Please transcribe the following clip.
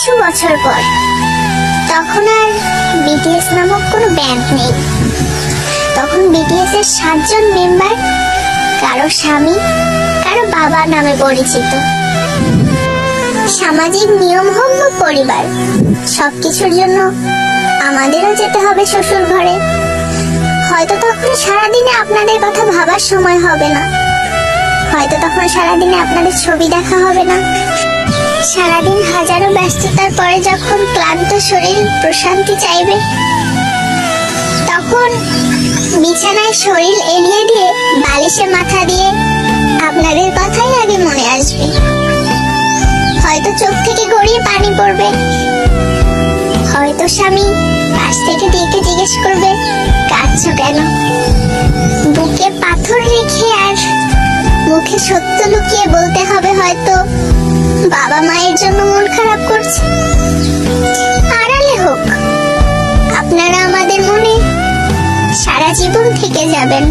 কিছু বছর পর। তখন আর বিটিএস নামক কোনো ব্যান্ড নেই। তখন বিটিএস এর 7 জন মেম্বার কারো স্বামী, কারো বাবা নামে পরিচিত। সামাজিক নিয়ম হোক বা পরিবার, সবকিছুর জন্য আমাদেরও যেতে হবে শ্বশুর ঘরে। হয়তো তখন সারাদিনে আপনাদের কথা ভাবার সময় হবে না, হয়তো তখন সারাদিনে আপনাদের ছবি দেখা হবে না। সারাদিন হাজারো ব্যস্ততার পরে যখন ক্লান্ত শরীর প্রশান্তি চাইবে, তখন বিছানায় শরীর এলিয়ে দিয়ে বালিশে মাথা দিয়ে আপনাদের কথাই আগে মনে আসবে। হয়তো চোখ থেকে গড়িয়ে পানি পড়বে, হয়তো স্বামী পাশ থেকে ডেকে জিজ্ঞেস করবে কাঁদছো কেন। বুকে পাথর রেখে আর মুখে সত্য লুকিয়ে বলতে হবে হয়তো বাবা মায়ের জন্য মন খারাপ করছে। আড়ালে হোক, আপনারা আমাদের মনে সারা জীবন থেকে যাবেন।